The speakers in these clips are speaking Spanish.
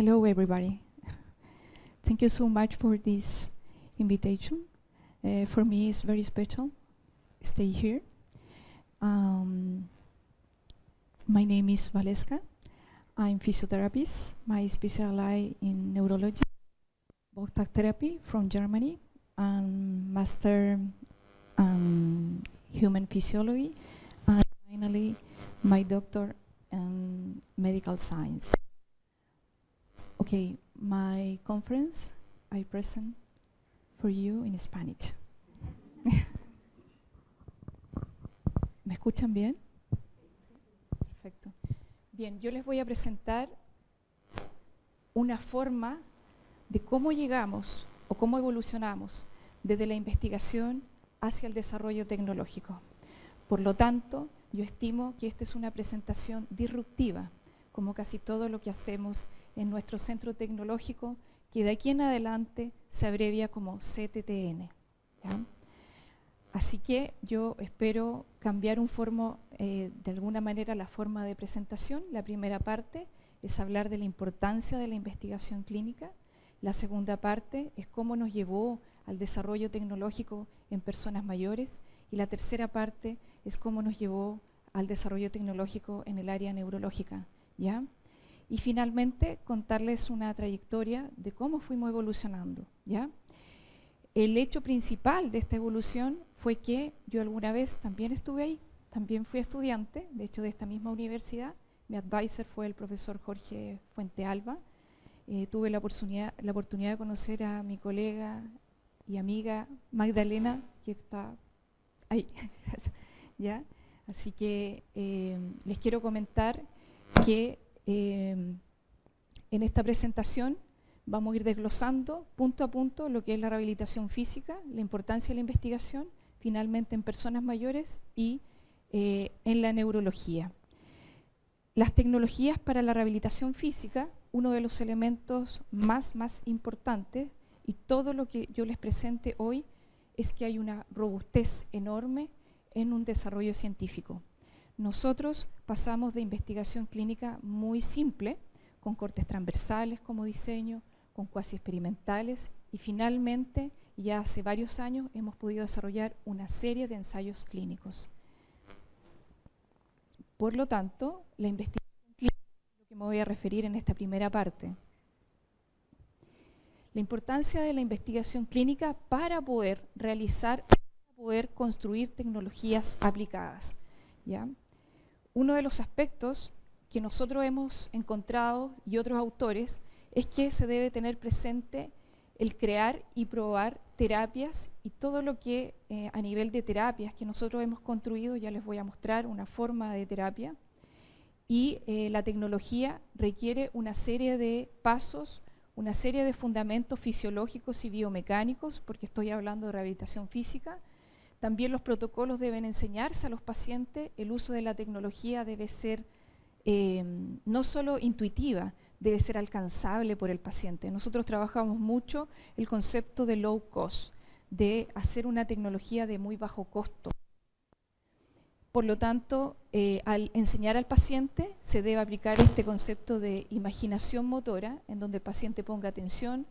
Hello, everybody. Thank you so much for this invitation. For me, it's very special. Stay here. My name is Valeska. I'm physiotherapist. My specialty in neurology, both therapy from Germany, and master human physiology, and finally my doctor in medical science. Okay, my conference I present for you in Spanish. ¿Me escuchan bien? Perfecto. Bien, yo les voy a presentar una forma de cómo llegamos o cómo evolucionamos desde la investigación hacia el desarrollo tecnológico. Por lo tanto, yo estimo que esta es una presentación disruptiva, como casi todo lo que hacemos en nuestro centro tecnológico, que de aquí en adelante se abrevia como CTTN. ¿Ya? Así que yo espero cambiar de alguna manera la forma de presentación. La primera parte es hablar de la importancia de la investigación clínica. La segunda parte es cómo nos llevó al desarrollo tecnológico en personas mayores. Y la tercera parte es cómo nos llevó al desarrollo tecnológico en el área neurológica. ¿Ya? Y finalmente contarles una trayectoria de cómo fuimos evolucionando. ¿Ya? El hecho principal de esta evolución fue que yo alguna vez también estuve ahí, también fui estudiante, de hecho de esta misma universidad. Mi advisor fue el profesor Jorge Fuentealba. Tuve la oportunidad de conocer a mi colega y amiga Magdalena, que está ahí. ¿Ya? Así que les quiero comentar que en esta presentación vamos a ir desglosando punto a punto lo que es la rehabilitación física, la importancia de la investigación, finalmente en personas mayores y en la neurología. Las tecnologías para la rehabilitación física, uno de los elementos más importantes, y todo lo que yo les presente hoy es que hay una robustez enorme en un desarrollo científico. Nosotros pasamos de investigación clínica muy simple, con cortes transversales como diseño, con cuasi experimentales, y finalmente, ya hace varios años, hemos podido desarrollar una serie de ensayos clínicos. Por lo tanto, la investigación clínica es lo que me voy a referir en esta primera parte. La importancia de la investigación clínica para poder construir tecnologías aplicadas. ¿Ya? Uno de los aspectos que nosotros hemos encontrado y otros autores es que se debe tener presente el crear y probar terapias, y todo lo que a nivel de terapias que nosotros hemos construido, ya les voy a mostrar una forma de terapia, y la tecnología requiere una serie de pasos, una serie de fundamentos fisiológicos y biomecánicos, porque estoy hablando de rehabilitación física. También los protocolos deben enseñarse a los pacientes, el uso de la tecnología debe ser no solo intuitiva, debe ser alcanzable por el paciente. Nosotros trabajamos mucho el concepto de low cost, de hacer una tecnología de muy bajo costo. Por lo tanto, al enseñar al paciente se debe aplicar este concepto de imaginación motora, en donde el paciente ponga atención,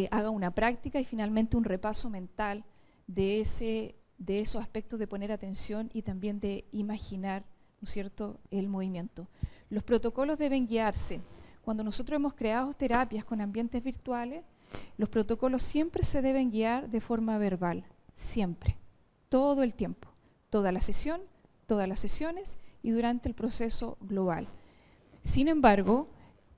haga una práctica y finalmente un repaso mental de esos aspectos de poner atención y también de imaginar, ¿no es cierto?, el movimiento. Los protocolos deben guiarse. Cuando nosotros hemos creado terapias con ambientes virtuales, los protocolos siempre se deben guiar de forma verbal, siempre, todo el tiempo, toda la sesión, todas las sesiones y durante el proceso global. Sin embargo,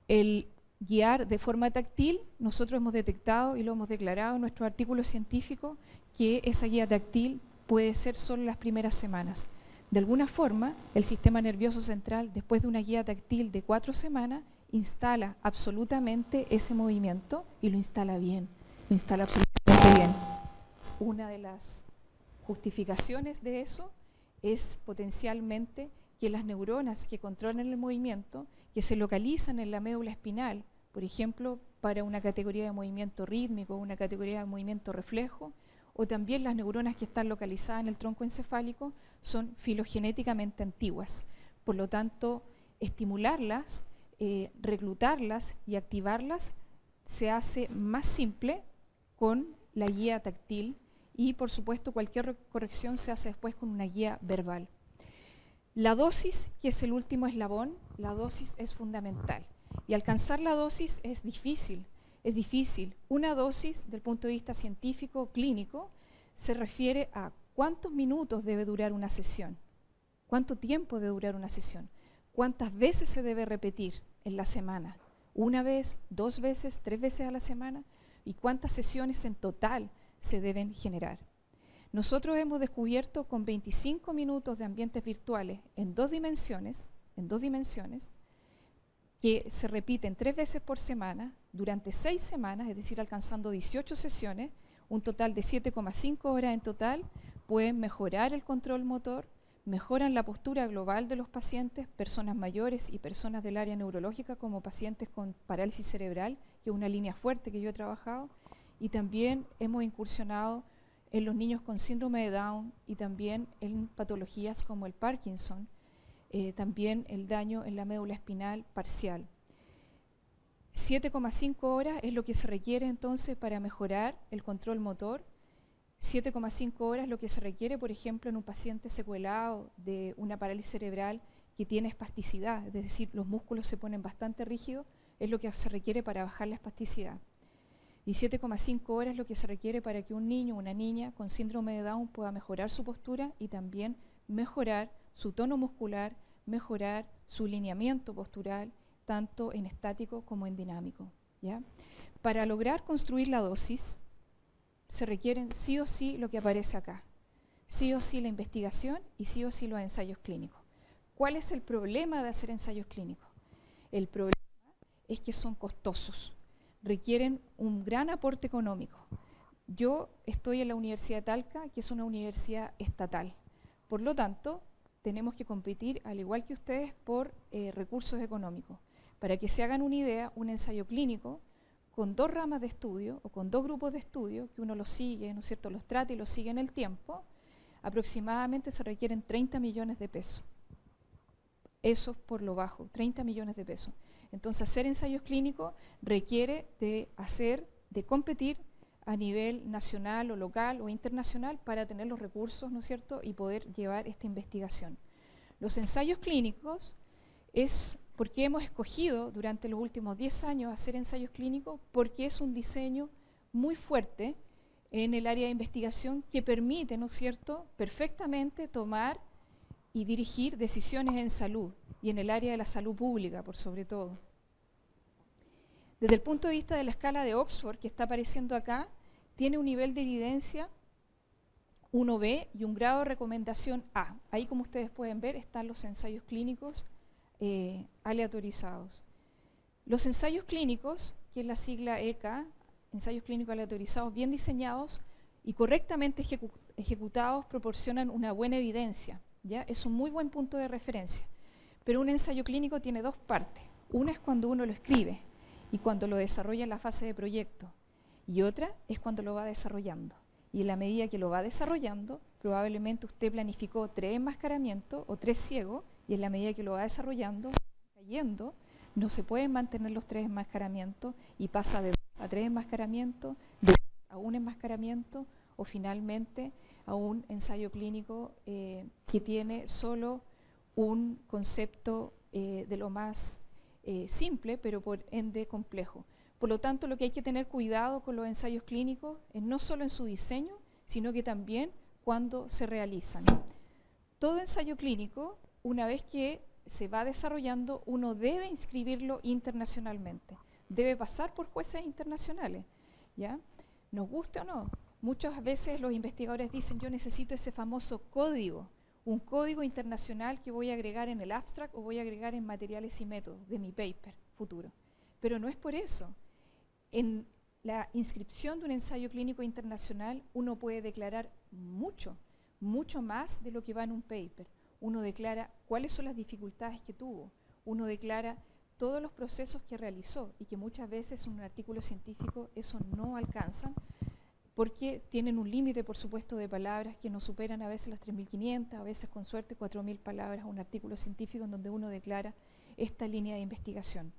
el guiar de forma táctil, nosotros hemos detectado y lo hemos declarado en nuestro artículo científico que esa guía táctil puede ser solo las primeras semanas. De alguna forma, el sistema nervioso central, después de una guía táctil de 4 semanas, instala absolutamente ese movimiento y lo instala bien, lo instala absolutamente bien. Una de las justificaciones de eso es potencialmente que las neuronas que controlan el movimiento, que se localizan en la médula espinal, por ejemplo, para una categoría de movimiento rítmico, una categoría de movimiento reflejo, o también las neuronas que están localizadas en el tronco encefálico, son filogenéticamente antiguas. Por lo tanto, estimularlas reclutarlas y activarlas se hace más simple con la guía táctil y, por supuesto, cualquier corrección se hace después con una guía verbal. La dosis, que es el último eslabón, la dosis es fundamental. Y alcanzar la dosis es difícil. Es difícil. Una dosis, del punto de vista científico, clínico, se refiere a cuántos minutos debe durar una sesión, cuánto tiempo debe durar una sesión, cuántas veces se debe repetir en la semana, una vez, 2 veces, 3 veces a la semana, y cuántas sesiones en total se deben generar. Nosotros hemos descubierto con 25 minutos de ambientes virtuales en dos dimensiones, que se repiten 3 veces por semana durante 6 semanas, es decir, alcanzando 18 sesiones, un total de 7,5 horas en total, pueden mejorar el control motor, mejoran la postura global de los pacientes, personas mayores y personas del área neurológica como pacientes con parálisis cerebral, que es una línea fuerte que yo he trabajado, y también hemos incursionado en los niños con síndrome de Down y también en patologías como el Parkinson, también el daño en la médula espinal parcial. 7,5 horas es lo que se requiere entonces para mejorar el control motor. 7,5 horas lo que se requiere, por ejemplo, en un paciente secuelado de una parálisis cerebral que tiene espasticidad, es decir, los músculos se ponen bastante rígidos, es lo que se requiere para bajar la espasticidad. Y 7,5 horas es lo que se requiere para que un niño o una niña con síndrome de Down pueda mejorar su postura y también mejorar su tono muscular, mejorar su lineamiento postural, tanto en estático como en dinámico, ¿ya? Para lograr construir la dosis, se requieren sí o sí lo que aparece acá, sí o sí la investigación y sí o sí los ensayos clínicos. ¿Cuál es el problema de hacer ensayos clínicos? El problema es que son costosos, requieren un gran aporte económico. Yo estoy en la Universidad de Talca, que es una universidad estatal. Por lo tanto, tenemos que competir, al igual que ustedes, por recursos económicos. Para que se hagan una idea, un ensayo clínico con 2 ramas de estudio o con 2 grupos de estudio, que uno los sigue, ¿no es cierto?, los trata y los sigue en el tiempo, aproximadamente se requieren 30 millones de pesos. Eso por lo bajo, 30 millones de pesos. Entonces, hacer ensayos clínicos requiere de competir a nivel nacional o local o internacional para tener los recursos, ¿no es cierto?, y poder llevar esta investigación. Los ensayos clínicos es porque hemos escogido durante los últimos 10 años hacer ensayos clínicos, porque es un diseño muy fuerte en el área de investigación que permite, ¿no es cierto?, perfectamente tomar y dirigir decisiones en salud y en el área de la salud pública, por sobre todo. Desde el punto de vista de la escala de Oxford, que está apareciendo acá, tiene un nivel de evidencia 1B y un grado de recomendación A. Ahí, como ustedes pueden ver, están los ensayos clínicos aleatorizados. Los ensayos clínicos, que es la sigla ECA, ensayos clínicos aleatorizados bien diseñados y correctamente ejecutados, proporcionan una buena evidencia, ¿ya? Es un muy buen punto de referencia. Pero un ensayo clínico tiene 2 partes. Una es cuando uno lo escribe y cuando lo desarrolla en la fase de proyecto. Y otra es cuando lo va desarrollando. Y en la medida que lo va desarrollando, probablemente usted planificó 3 enmascaramientos o 3 ciegos, y en la medida que lo va desarrollando, cayendo, no se pueden mantener los 3 enmascaramientos y pasa de 2 a 3 enmascaramientos, de 3 a 1 enmascaramiento o finalmente a un ensayo clínico que tiene solo un concepto de lo más simple, pero por ende complejo. Por lo tanto, lo que hay que tener cuidado con los ensayos clínicos es no solo en su diseño, sino que también cuando se realizan. Todo ensayo clínico, una vez que se va desarrollando, uno debe inscribirlo internacionalmente. Debe pasar por jueces internacionales, ¿ya? Nos guste o no. Muchas veces los investigadores dicen, yo necesito ese famoso código, un código internacional que voy a agregar en el abstract o voy a agregar en materiales y métodos de mi paper futuro. Pero no es por eso. En la inscripción de un ensayo clínico internacional uno puede declarar mucho más de lo que va en un paper. Uno declara cuáles son las dificultades que tuvo, uno declara todos los procesos que realizó y que muchas veces en un artículo científico eso no alcanzan porque tienen un límite, por supuesto, de palabras que no superan a veces las 3.500, a veces con suerte 4.000 palabras, un artículo científico en donde uno declara esta línea de investigación.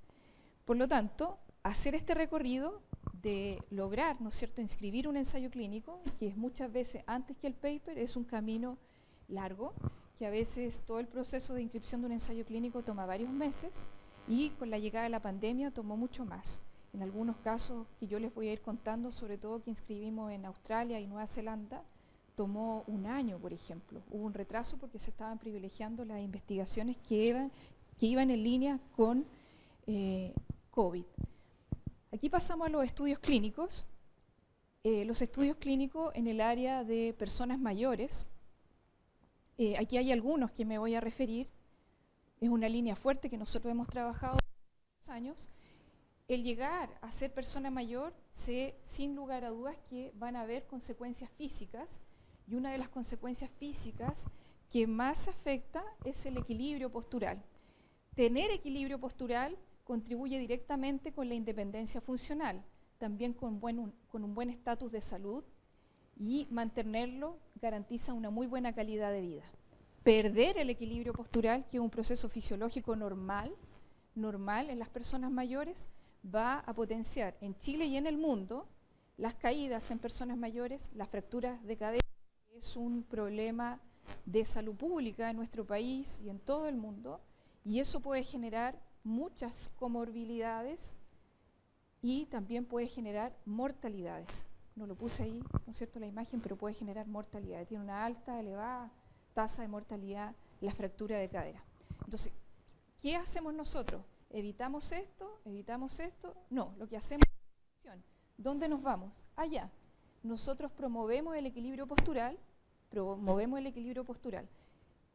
Por lo tanto, hacer este recorrido de lograr, ¿no es cierto?, inscribir un ensayo clínico, que es muchas veces antes que el paper, es un camino largo, que a veces todo el proceso de inscripción de un ensayo clínico toma varios meses, y con la llegada de la pandemia tomó mucho más. En algunos casos que yo les voy a ir contando, sobre todo que inscribimos en Australia y Nueva Zelanda, tomó un año, por ejemplo. Hubo un retraso porque se estaban privilegiando las investigaciones que iban en línea con COVID. Aquí pasamos a los estudios clínicos. Los estudios clínicos en el área de personas mayores. Aquí hay algunos que me voy a referir. Es una línea fuerte que nosotros hemos trabajado hace años. El llegar a ser persona mayor, sin lugar a dudas que van a haber consecuencias físicas, y una de las consecuencias físicas que más afecta es el equilibrio postural. Tener equilibrio postural contribuye directamente con la independencia funcional, también con un buen estatus de salud, y mantenerlo garantiza una muy buena calidad de vida. Perder el equilibrio postural, que es un proceso fisiológico normal en las personas mayores, va a potenciar en Chile y en el mundo las caídas en personas mayores, las fracturas de cadera, que es un problema de salud pública en nuestro país y en todo el mundo, y eso puede generar muchas comorbilidades y también puede generar mortalidades. No lo puse ahí, ¿no es cierto?, la imagen, pero puede generar mortalidades. Tiene una alta, elevada tasa de mortalidad la fractura de cadera. Entonces, ¿qué hacemos nosotros? ¿Evitamos esto? ¿Evitamos esto? No, lo que hacemos es acción. ¿Dónde nos vamos? Allá. Nosotros promovemos el equilibrio postural,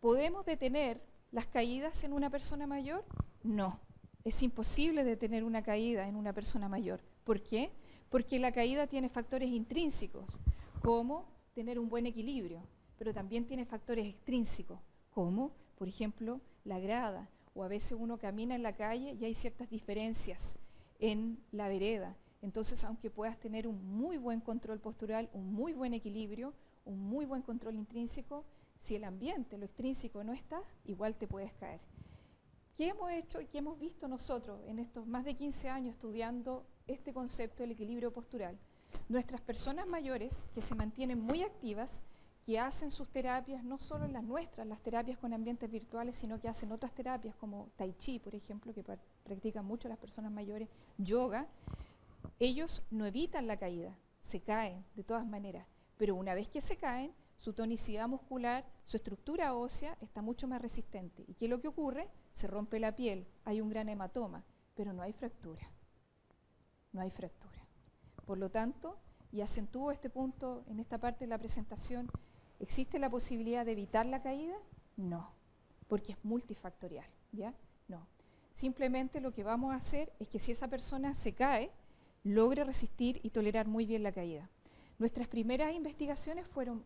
¿Podemos detener las caídas en una persona mayor? No, es imposible detener una caída en una persona mayor. ¿Por qué? Porque la caída tiene factores intrínsecos, como tener un buen equilibrio, pero también tiene factores extrínsecos, como, por ejemplo, la grada, o a veces uno camina en la calle y hay ciertas diferencias en la vereda. Entonces, aunque puedas tener un muy buen control postural, un muy buen equilibrio, un muy buen control intrínseco, si el ambiente, lo extrínseco no está, igual te puedes caer. ¿Qué hemos hecho y qué hemos visto nosotros en estos más de 15 años estudiando este concepto del equilibrio postural? Nuestras personas mayores, que se mantienen muy activas, que hacen sus terapias, no solo las nuestras, las terapias con ambientes virtuales, sino que hacen otras terapias como Tai Chi, por ejemplo, que practican mucho las personas mayores, yoga, ellos no evitan la caída, se caen de todas maneras, pero una vez que se caen, su tonicidad muscular, su estructura ósea está mucho más resistente. ¿Y qué es lo que ocurre? Se rompe la piel, hay un gran hematoma, pero no hay fractura. No hay fractura. Por lo tanto, y acentúo este punto en esta parte de la presentación, ¿existe la posibilidad de evitar la caída? No, porque es multifactorial, ¿ya? No. Simplemente lo que vamos a hacer es que si esa persona se cae, logre resistir y tolerar muy bien la caída. Nuestras primeras investigaciones fueron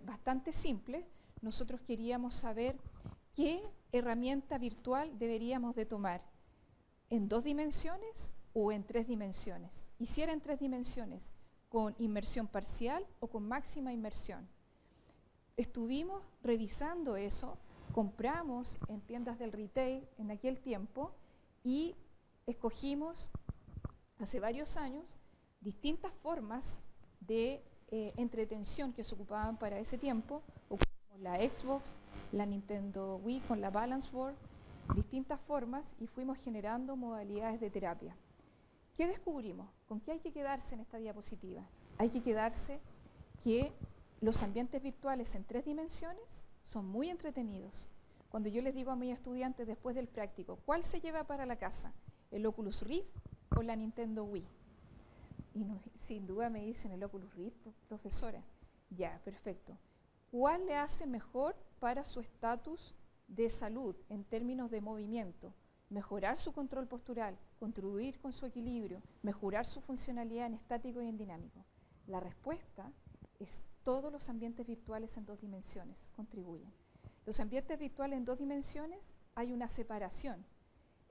bastante simples. Nosotros queríamos saber qué herramienta virtual deberíamos de tomar, en 2 dimensiones o en 3 dimensiones. Y si era en 3 dimensiones, con inmersión parcial o con máxima inmersión. Estuvimos revisando eso, compramos en tiendas del retail en aquel tiempo y escogimos hace varios años distintas formas de entretención que se ocupaban para ese tiempo. Ocupamos la Xbox, la Nintendo Wii con la Balance Board, distintas formas, y fuimos generando modalidades de terapia. ¿Qué descubrimos? ¿Con qué hay que quedarse en esta diapositiva? Hay que quedarse que los ambientes virtuales en 3 dimensiones son muy entretenidos. Cuando yo les digo a mis estudiantes después del práctico, ¿cuál se lleva para la casa? ¿El Oculus Rift o la Nintendo Wii? Y no, sin duda me dicen el Oculus Rift, profesora. Ya, perfecto. ¿Cuál le hace mejor para su estatus de salud en términos de movimiento? Mejorar su control postural, contribuir con su equilibrio, mejorar su funcionalidad en estático y en dinámico. La respuesta es todos los ambientes virtuales en 2 dimensiones contribuyen. Los ambientes virtuales en 2 dimensiones hay una separación.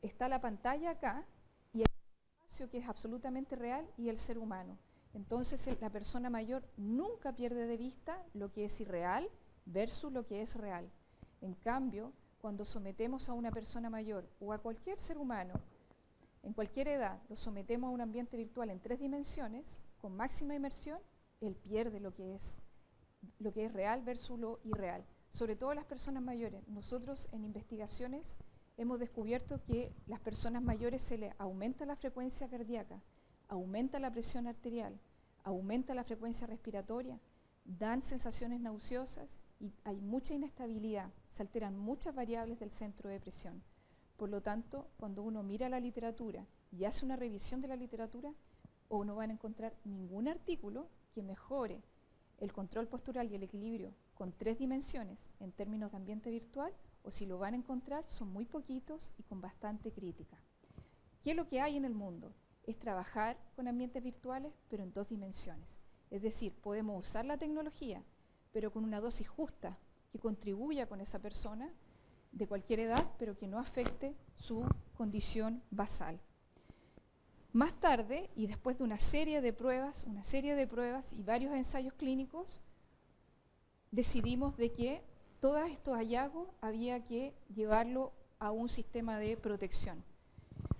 Está la pantalla acá y hay un espacio que es absolutamente real y el ser humano. Entonces la persona mayor nunca pierde de vista lo que es irreal versus lo que es real. En cambio, cuando sometemos a una persona mayor o a cualquier ser humano, en cualquier edad, lo sometemos a un ambiente virtual en 3 dimensiones, con máxima inmersión, él pierde lo que es real versus lo irreal. Sobre todo las personas mayores. Nosotros en investigaciones hemos descubierto que las personas mayores se les aumenta la frecuencia cardíaca, aumenta la presión arterial, aumenta la frecuencia respiratoria, dan sensaciones nauseosas y hay mucha inestabilidad, se alteran muchas variables del centro de presión. Por lo tanto, cuando uno mira la literatura y hace una revisión de la literatura, o no van a encontrar ningún artículo que mejore el control postural y el equilibrio con 3 dimensiones en términos de ambiente virtual, o si lo van a encontrar son muy poquitos y con bastante crítica. ¿Qué es lo que hay en el mundo? Es trabajar con ambientes virtuales, pero en 2 dimensiones. Es decir, podemos usar la tecnología, pero con una dosis justa que contribuya con esa persona de cualquier edad, pero que no afecte su condición basal. Más tarde, y después de una serie de pruebas y varios ensayos clínicos, decidimos de que todos estos hallazgos había que llevarlo a un sistema de protección.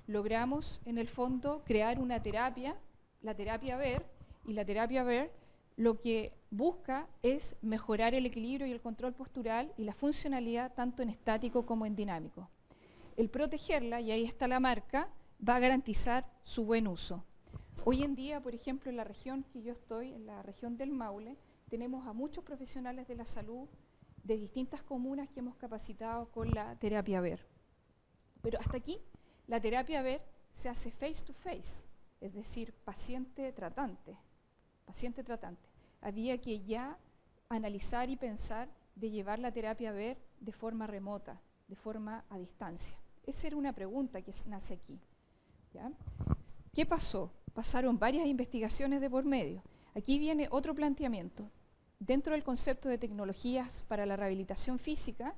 Logramos, en el fondo, crear una terapia, la terapia VER, y la terapia VER lo que busca es mejorar el equilibrio y el control postural y la funcionalidad tanto en estático como en dinámico. El protegerla, y ahí está la marca, va a garantizar su buen uso. Hoy en día, por ejemplo, en la región que yo estoy, en la región del Maule, tenemos a muchos profesionales de la salud de distintas comunas que hemos capacitado con la terapia VER. Pero hasta aquí, la terapia VER se hace face to face, es decir, paciente-tratante. Había que ya analizar y pensar de llevar la terapia VER de forma remota, de forma a distancia. Esa era una pregunta que nace aquí. ¿Ya? ¿Qué pasó? Pasaron varias investigaciones de por medio. Aquí viene otro planteamiento. Dentro del concepto de tecnologías para la rehabilitación física,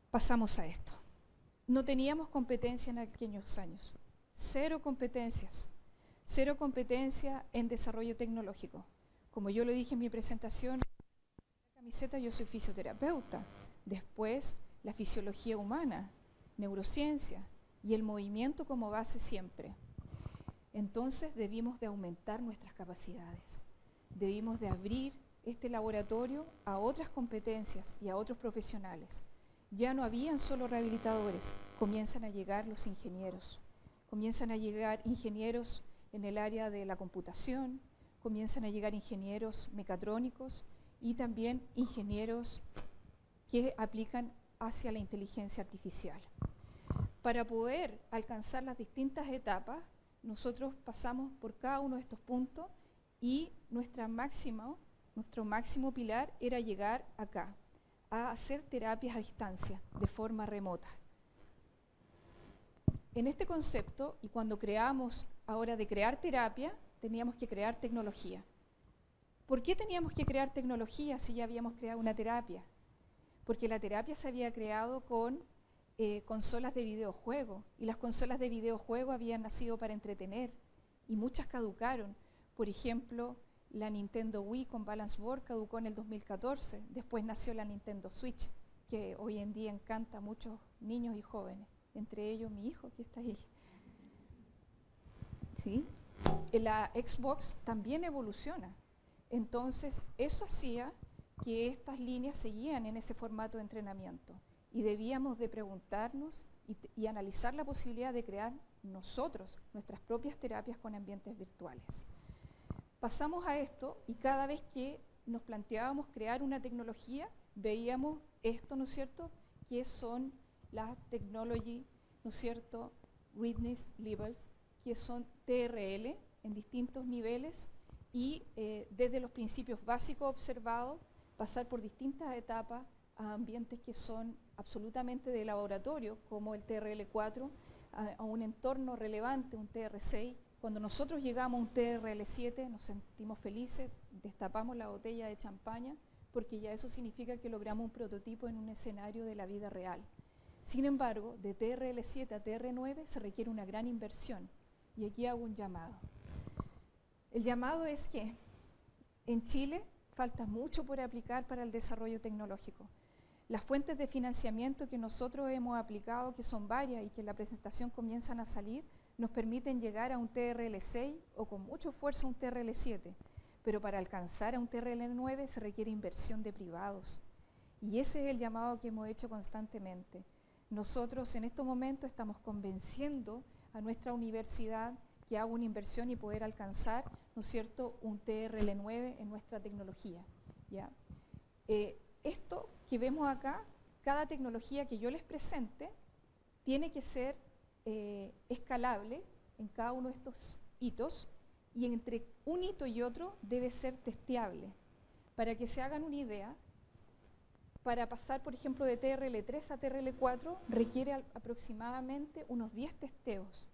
pasamos a esto. No teníamos competencia en aquellos años. Cero competencia en desarrollo tecnológico. Como yo lo dije en mi presentación, en la camiseta yo soy fisioterapeuta. Después, la fisiología humana, neurociencia y el movimiento como base siempre. Entonces debimos de aumentar nuestras capacidades. Debimos de abrir este laboratorio a otras competencias y a otros profesionales. Ya no habían solo rehabilitadores, comienzan a llegar los ingenieros. Comienzan a llegar ingenieros en el área de la computación, comienzan a llegar ingenieros mecatrónicos y también ingenieros que aplican hacia la inteligencia artificial. Para poder alcanzar las distintas etapas, nosotros pasamos por cada uno de estos puntos y nuestro máximo pilar era llegar acá, a hacer terapias a distancia, de forma remota. En este concepto, y cuando creamos ahora de crear terapia, teníamos que crear tecnología. ¿Por qué teníamos que crear tecnología si ya habíamos creado una terapia? Porque la terapia se había creado con consolas de videojuego, y las consolas de videojuego habían nacido para entretener, y muchas caducaron. Por ejemplo, la Nintendo Wii con Balance Board caducó en el 2014, después nació la Nintendo Switch, que hoy en día encanta a muchos niños y jóvenes, entre ellos mi hijo que está ahí. ¿Sí? La Xbox también evoluciona, entonces eso hacía que estas líneas seguían en ese formato de entrenamiento. Y debíamos de preguntarnos y analizar la posibilidad de crear nosotros nuestras propias terapias con ambientes virtuales. Pasamos a esto y cada vez que nos planteábamos crear una tecnología, veíamos esto, ¿no es cierto?, que son las Technology, ¿no es cierto?, Readiness Levels, que son TRL en distintos niveles y desde los principios básicos observados, pasar por distintas etapas a ambientes que son absolutamente de laboratorio, como el TRL4, a un entorno relevante, un TR6. Cuando nosotros llegamos a un TRL7 nos sentimos felices, destapamos la botella de champaña, porque ya eso significa que logramos un prototipo en un escenario de la vida real. Sin embargo, de TRL7 a TR9 se requiere una gran inversión, y aquí hago un llamado. El llamado es que en Chile falta mucho por aplicar para el desarrollo tecnológico. las fuentes de financiamiento que nosotros hemos aplicado, que son varias y que en la presentación comienzan a salir, nos permiten llegar a un TRL6 o con mucho esfuerzo a un TRL7. Pero para alcanzar a un TRL9 se requiere inversión de privados. Y ese es el llamado que hemos hecho constantemente. Nosotros en estos momentos estamos convenciendo a nuestra universidad que haga una inversión y poder alcanzar, ¿no es cierto?, un TRL9 en nuestra tecnología, ¿ya? Esto que vemos acá, cada tecnología que yo les presente, tiene que ser escalable en cada uno de estos hitos, y entre un hito y otro debe ser testeable. Para que se hagan una idea, para pasar, por ejemplo, de TRL3 a TRL4 requiere aproximadamente unos 10 testeos.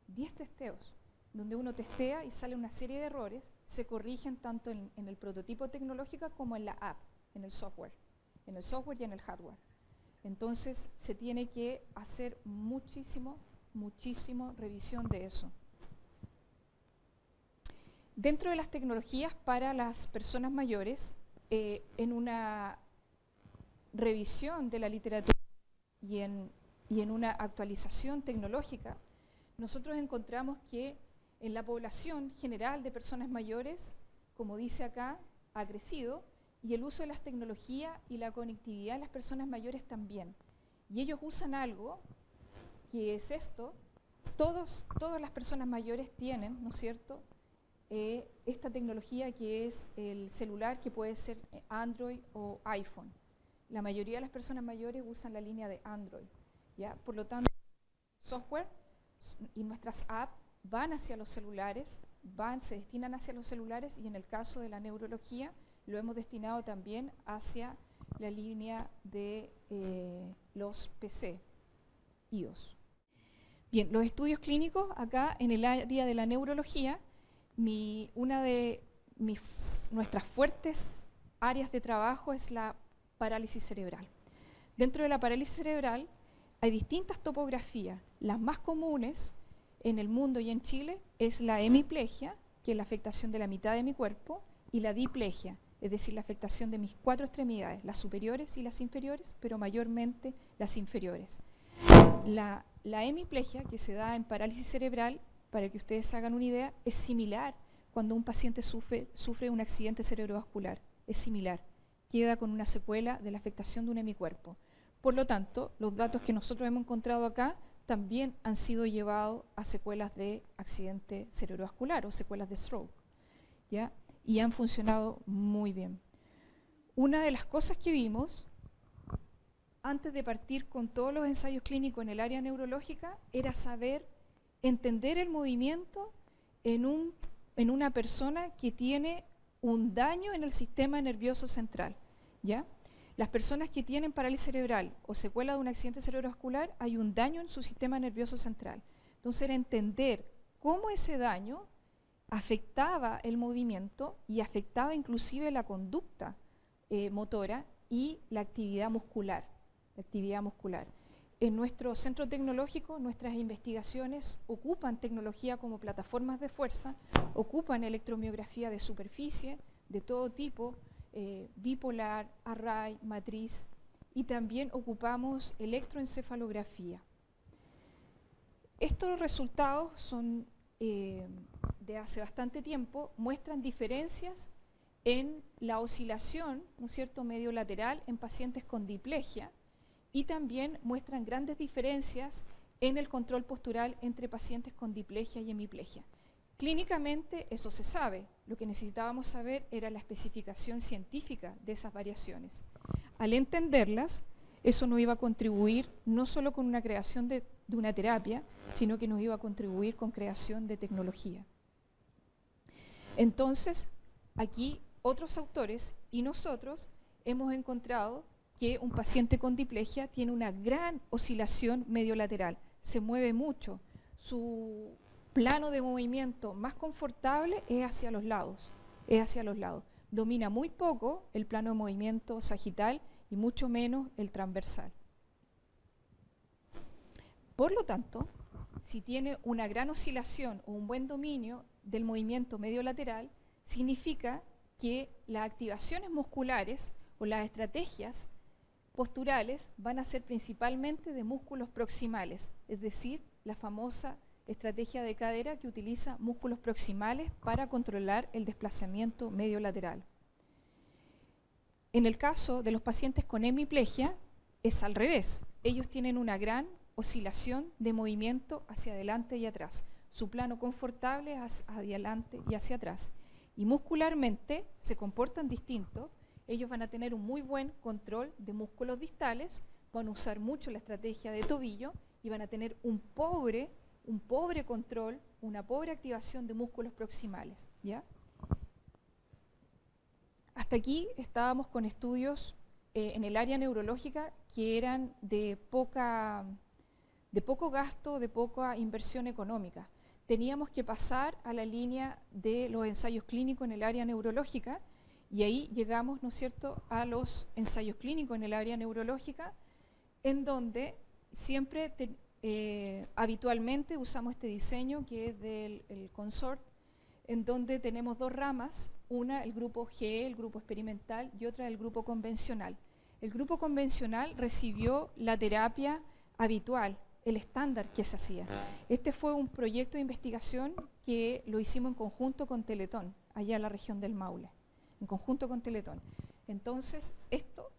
10 testeos, donde uno testea y sale una serie de errores, se corrigen tanto en el prototipo tecnológico como en la app, en el software y en el hardware. Entonces se tiene que hacer muchísimo revisión de eso. Dentro de las tecnologías para las personas mayores, en una revisión de la literatura y en una actualización tecnológica, nosotros encontramos que en la población general de personas mayores, como dice acá, ha crecido, y el uso de las tecnologías y la conectividad de las personas mayores también. Y ellos usan algo que es esto, todas las personas mayores tienen, ¿no es cierto?, esta tecnología que es el celular, que puede ser Android o iPhone. La mayoría de las personas mayores usan la línea de Android, ¿ya? Por lo tanto, software y nuestras apps van hacia los celulares, se destinan hacia los celulares, y en el caso de la neurología lo hemos destinado también hacia la línea de los PC, iOS. Bien, los estudios clínicos acá en el área de la neurología, una de nuestras fuertes áreas de trabajo es la parálisis cerebral. Dentro de la parálisis cerebral hay distintas topografías. Las más comunes en el mundo y en Chile es la hemiplegia, que es la afectación de la mitad de mi cuerpo, y la diplegia, es decir, la afectación de mis 4 extremidades, las superiores y las inferiores, pero mayormente las inferiores. La hemiplegia, que se da en parálisis cerebral, para que ustedes hagan una idea, es similar cuando un paciente sufre un accidente cerebrovascular. Es similar, queda con una secuela de la afectación de un hemicuerpo. Por lo tanto, los datos que nosotros hemos encontrado acá también han sido llevados a secuelas de accidente cerebrovascular o secuelas de stroke, ¿ya? Y han funcionado muy bien. Una de las cosas que vimos antes de partir con todos los ensayos clínicos en el área neurológica era entender el movimiento en una persona que tiene un daño en el sistema nervioso central, ¿ya? Las personas que tienen parálisis cerebral o secuela de un accidente cerebrovascular, hay un daño en su sistema nervioso central. Entonces era entender cómo ese daño afectaba el movimiento y afectaba inclusive la conducta motora y la actividad muscular. En nuestro centro tecnológico, nuestras investigaciones ocupan tecnología como plataformas de fuerza, ocupan electromiografía de superficie, de todo tipo, bipolar, array, matriz, y también ocupamos electroencefalografía. Estos resultados son de hace bastante tiempo, muestran diferencias en la oscilación, ¿no es cierto?, medio lateral en pacientes con diplegia, y también muestran grandes diferencias en el control postural entre pacientes con diplegia y hemiplegia. Clínicamente eso se sabe, lo que necesitábamos saber era la especificación científica de esas variaciones. Al entenderlas, eso nos iba a contribuir no solo con una creación de una terapia, sino que nos iba a contribuir con creación de tecnología. Entonces, aquí otros autores y nosotros hemos encontrado que un paciente con diplegia tiene una gran oscilación mediolateral, se mueve mucho, su plano de movimiento más confortable es hacia los lados, domina muy poco el plano de movimiento sagital y mucho menos el transversal. Por lo tanto, si tiene una gran oscilación o un buen dominio del movimiento mediolateral, significa que las activaciones musculares o las estrategias posturales van a ser principalmente de músculos proximales, es decir, la famosa estrategia de cadera que utiliza músculos proximales para controlar el desplazamiento medio lateral. En el caso de los pacientes con hemiplegia es al revés. Ellos tienen una gran oscilación de movimiento hacia adelante y atrás. Su plano confortable es hacia adelante y hacia atrás. Y muscularmente se comportan distintos. Ellos van a tener un muy buen control de músculos distales, van a usar mucho la estrategia de tobillo y van a tener un pobre control, una pobre activación de músculos proximales, ¿ya? Hasta aquí estábamos con estudios en el área neurológica que eran de poco gasto, de poca inversión económica. Teníamos que pasar a la línea de los ensayos clínicos en el área neurológica y ahí llegamos, ¿no es cierto?, a los ensayos clínicos en el área neurológica, en donde siempre habitualmente usamos este diseño que es del CONSORT, en donde tenemos dos ramas, una el grupo GE, el grupo experimental, y otra el grupo convencional. El grupo convencional recibió la terapia habitual, el estándar que se hacía. Este fue un proyecto de investigación que lo hicimos en conjunto con Teletón, allá en la región del Maule, en conjunto con Teletón. Entonces, esto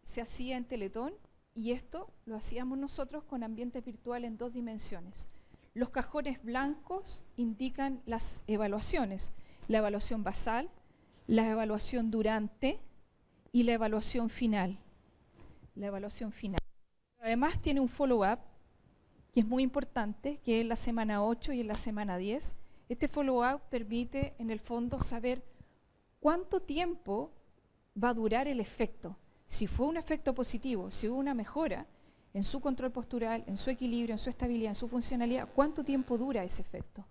se hacía en Teletón y esto lo hacíamos nosotros con ambiente virtual en 2 dimensiones. Los cajones blancos indican las evaluaciones, la evaluación basal, la evaluación durante y la evaluación final. Además tiene un follow-up que es muy importante, que es en la semana 8 y en la semana 10. Este follow-up permite, en el fondo, saber cuánto tiempo va a durar el efecto. Si fue un efecto positivo, si hubo una mejora en su control postural, en su equilibrio, en su estabilidad, en su funcionalidad, ¿cuánto tiempo dura ese efecto?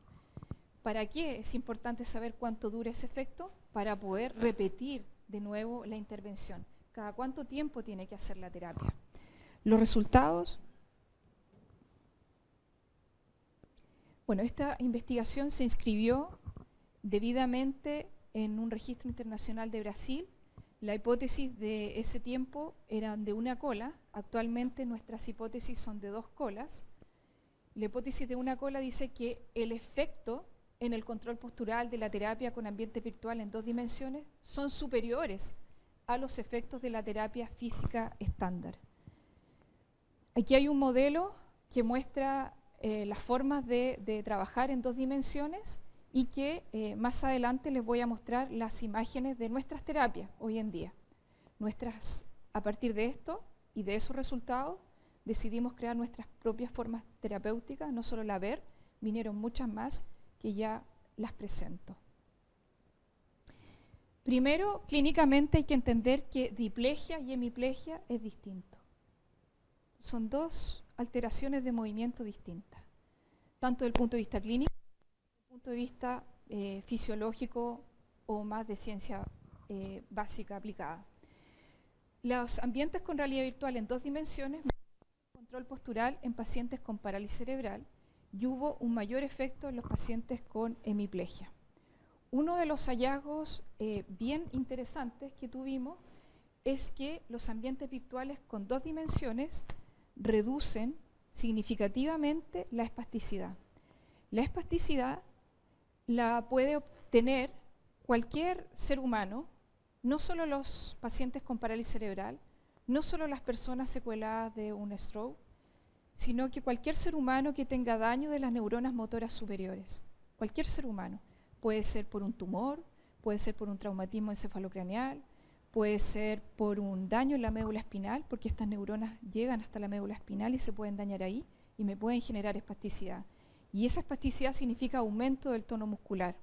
¿Para qué es importante saber cuánto dura ese efecto? Para poder repetir de nuevo la intervención. ¿Cada cuánto tiempo tiene que hacer la terapia? Los resultados. Bueno, esta investigación se inscribió debidamente en un registro internacional de Brasil. La hipótesis de ese tiempo eran de una cola. Actualmente nuestras hipótesis son de 2 colas. La hipótesis de una cola dice que el efecto en el control postural de la terapia con ambiente virtual en 2 dimensiones son superiores a los efectos de la terapia física estándar. Aquí hay un modelo que muestra las formas de trabajar en 2 dimensiones y que más adelante les voy a mostrar las imágenes de nuestras terapias hoy en día. A partir de esto y de esos resultados decidimos crear nuestras propias formas terapéuticas, no solo la VER, vinieron muchas más que ya las presento. Primero, clínicamente hay que entender que diplegia y hemiplegia es distinto. Son 2 alteraciones de movimiento distintas, tanto desde el punto de vista clínico, desde el punto de vista fisiológico o más de ciencia básica aplicada. Los ambientes con realidad virtual en 2 dimensiones control postural en pacientes con parálisis cerebral y hubo un mayor efecto en los pacientes con hemiplegia. Uno de los hallazgos bien interesantes que tuvimos es que los ambientes virtuales con 2 dimensiones reducen significativamente la espasticidad. La espasticidad la puede obtener cualquier ser humano, no solo los pacientes con parálisis cerebral, no solo las personas secueladas de un stroke, sino que cualquier ser humano que tenga daño de las neuronas motoras superiores. Cualquier ser humano. Puede ser por un tumor, puede ser por un traumatismo encefalocraneal, puede ser por un daño en la médula espinal, porque estas neuronas llegan hasta la médula espinal y se pueden dañar ahí y me pueden generar espasticidad. Y esa espasticidad significa aumento del tono muscular.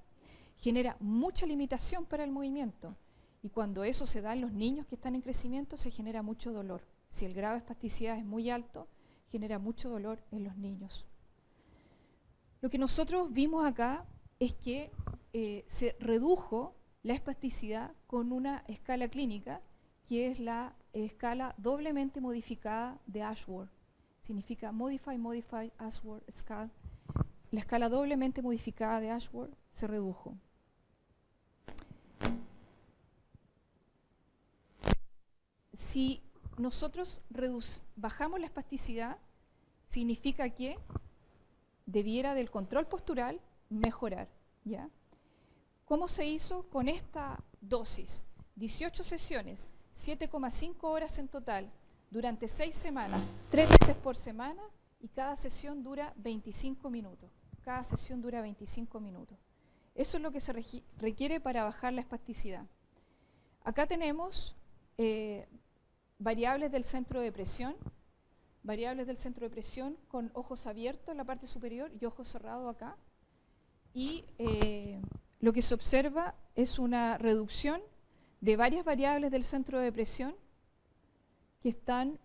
Genera mucha limitación para el movimiento. Y cuando eso se da en los niños que están en crecimiento, se genera mucho dolor. Si el grado de espasticidad es muy alto, genera mucho dolor en los niños. Lo que nosotros vimos acá es que se redujo la espasticidad con una escala clínica, que es la escala doblemente modificada de Ashworth. Significa Modify Ashworth Scale. La escala doblemente modificada de Ashworth se redujo. Si nosotros bajamos la espasticidad, significa que debiera del control postural mejorar, ¿ya? ¿Cómo se hizo con esta dosis? 18 sesiones, 7,5 horas en total, durante 6 semanas, 3 veces por semana, y cada sesión dura 25 minutos. Cada sesión dura 25 minutos. Eso es lo que se requiere para bajar la espasticidad. Acá tenemos variables del centro de presión, con ojos abiertos en la parte superior y ojos cerrados acá. Y lo que se observa es una reducción de varias variables del centro de presión que están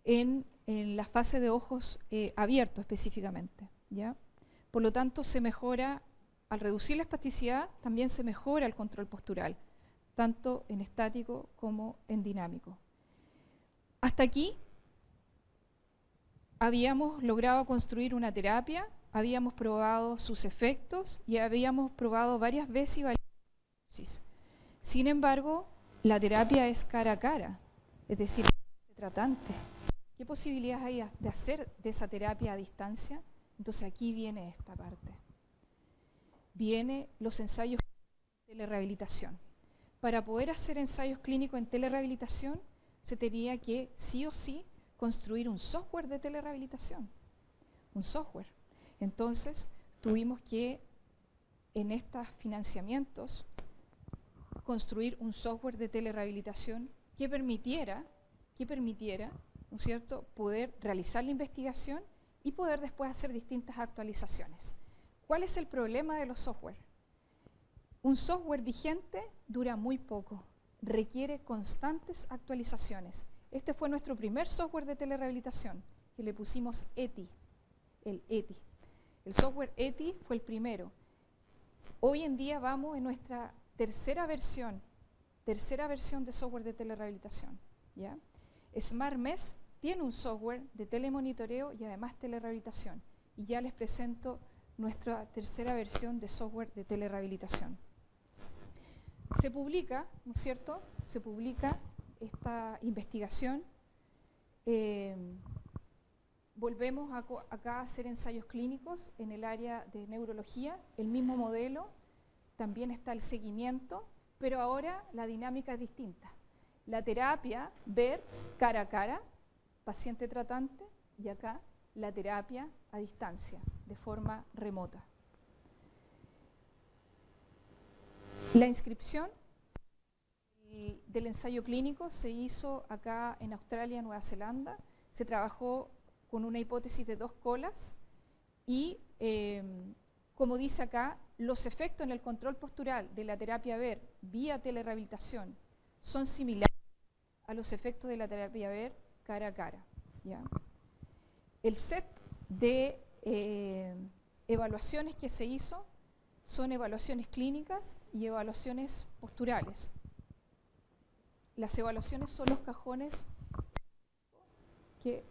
en la fase de ojos abiertos específicamente, ¿ya? Por lo tanto, se mejora, al reducir la espasticidad, también se mejora el control postural, tanto en estático como en dinámico. Hasta aquí habíamos logrado construir una terapia, habíamos probado sus efectos y habíamos probado varias veces y varias dosis. Sin embargo, la terapia es cara a cara, es decir, tratante. ¿Qué posibilidades hay de hacer de esa terapia a distancia? Entonces aquí viene esta parte. Vienen los ensayos de telerehabilitación. Para poder hacer ensayos clínicos en telerehabilitación, se tenía que, sí o sí, construir un software de telerehabilitación. Un software. Entonces, tuvimos que, en estos financiamientos, construir un software de telerehabilitación que permitiera, ¿no es cierto?, poder realizar la investigación y poder después hacer distintas actualizaciones. ¿Cuál es el problema de los software? Un software vigente dura muy poco, requiere constantes actualizaciones. Este fue nuestro primer software de telerehabilitación, que le pusimos ETI, el ETI. El software ETI fue el primero. Hoy en día vamos en nuestra tercera versión de software de telerehabilitación, ¿ya? SmartMesh tiene un software de telemonitoreo y además telerehabilitación. Y ya les presento nuestra tercera versión de software de telerehabilitación. Se publica, ¿no es cierto? Se publica esta investigación. Volvemos acá a hacer ensayos clínicos en el área de neurología, el mismo modelo, también está el seguimiento, pero ahora la dinámica es distinta. La terapia, ver cara a cara, paciente tratante, y acá la terapia a distancia, de forma remota. La inscripción del ensayo clínico se hizo acá en Australia, Nueva Zelanda. Se trabajó con una hipótesis de 2 colas y, como dice acá, los efectos en el control postural de la terapia ver vía telerehabilitación son similares a los efectos de la terapia ver cara a cara, ¿ya? El set de evaluaciones que se hizo son evaluaciones clínicas y evaluaciones posturales. Las evaluaciones son los cajones que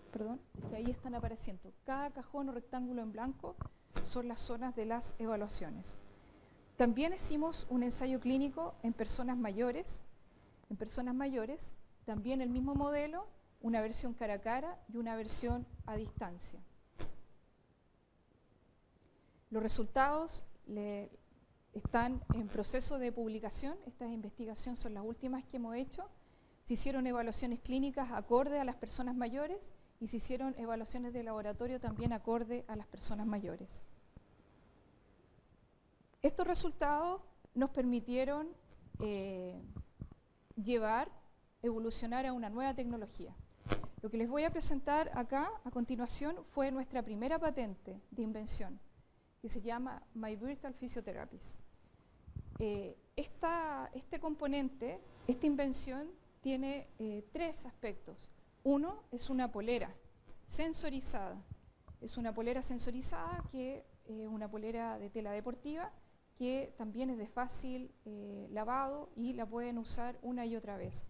ahí están apareciendo. Cada cajón o rectángulo en blanco son las zonas de las evaluaciones. También hicimos un ensayo clínico en personas mayores. En personas mayores, también el mismo modelo, una versión cara a cara y una versión a distancia. Los resultados están en proceso de publicación. Estas investigaciones son las últimas que hemos hecho. Se hicieron evaluaciones clínicas acorde a las personas mayores y se hicieron evaluaciones de laboratorio también acorde a las personas mayores. Estos resultados nos permitieron evolucionar a una nueva tecnología. Lo que les voy a presentar acá a continuación fue nuestra primera patente de invención, que se llama My Virtual Physiotherapies. Este componente, esta invención, tiene 3 aspectos. Uno es una polera sensorizada. Es una polera sensorizada que es una polera de tela deportiva que también es de fácil lavado y la pueden usar una y otra vez.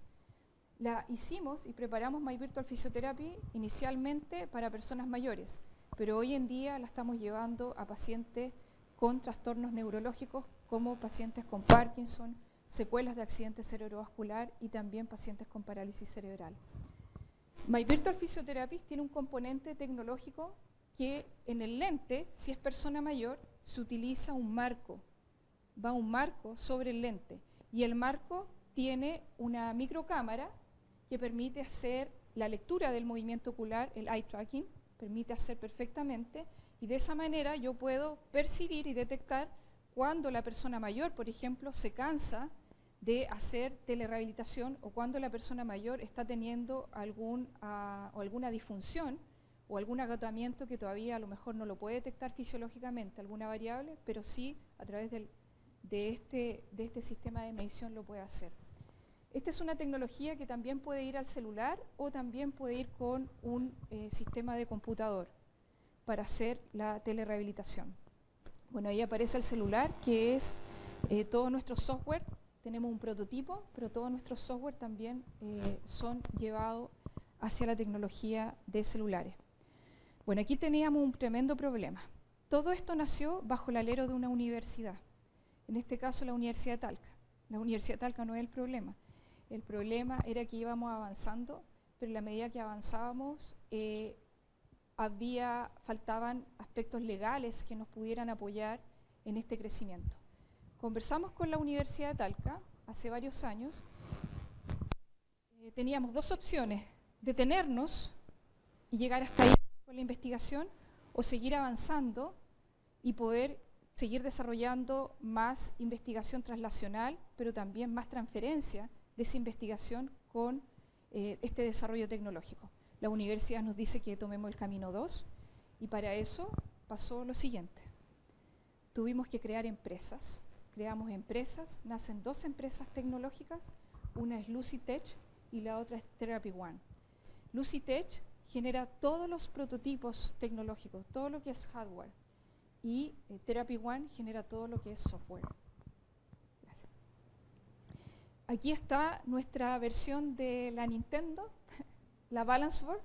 La hicimos y preparamos My Virtual Physiotherapy inicialmente para personas mayores, pero hoy en día la estamos llevando a pacientes con trastornos neurológicos como pacientes con Parkinson, secuelas de accidente cerebrovascular y también pacientes con parálisis cerebral. My Virtual Physiotherapist tiene un componente tecnológico que en el lente, si es persona mayor, se utiliza un marco. Va un marco sobre el lente y el marco tiene una microcámara que permite hacer la lectura del movimiento ocular, el eye tracking, permite hacer perfectamente, y de esa manera yo puedo percibir y detectar cuando la persona mayor, por ejemplo, se cansa de hacer telerehabilitación o cuando la persona mayor está teniendo alguna disfunción o algún agotamiento que todavía a lo mejor no lo puede detectar fisiológicamente, alguna variable, pero sí a través de este sistema de medición lo puede hacer. Esta es una tecnología que también puede ir al celular o también puede ir con un sistema de computador para hacer la telerehabilitación. Bueno, ahí aparece el celular, que es todo nuestro software. Tenemos un prototipo, pero todos nuestros software también son llevados hacia la tecnología de celulares. Bueno, aquí teníamos un tremendo problema. Todo esto nació bajo el alero de una universidad, en este caso la Universidad de Talca. La Universidad de Talca no es el problema. El problema era que íbamos avanzando, pero en la medida que avanzábamos faltaban aspectos legales que nos pudieran apoyar en este crecimiento. Conversamos con la Universidad de Talca hace varios años. Teníamos dos opciones: detenernos y llegar hasta ahí con la investigación, o seguir avanzando y poder seguir desarrollando más investigación translacional, pero también más transferencia de esa investigación con este desarrollo tecnológico. La universidad nos dice que tomemos el camino 2 y para eso pasó lo siguiente. Tuvimos que crear empresas. Creamos empresas, nacen dos empresas tecnológicas, una es LucidTech y la otra es TherapyOne. LucidTech genera todos los prototipos tecnológicos, todo lo que es hardware, y TherapyOne genera todo lo que es software. Gracias. Aquí está nuestra versión de la Nintendo, la Balance Board,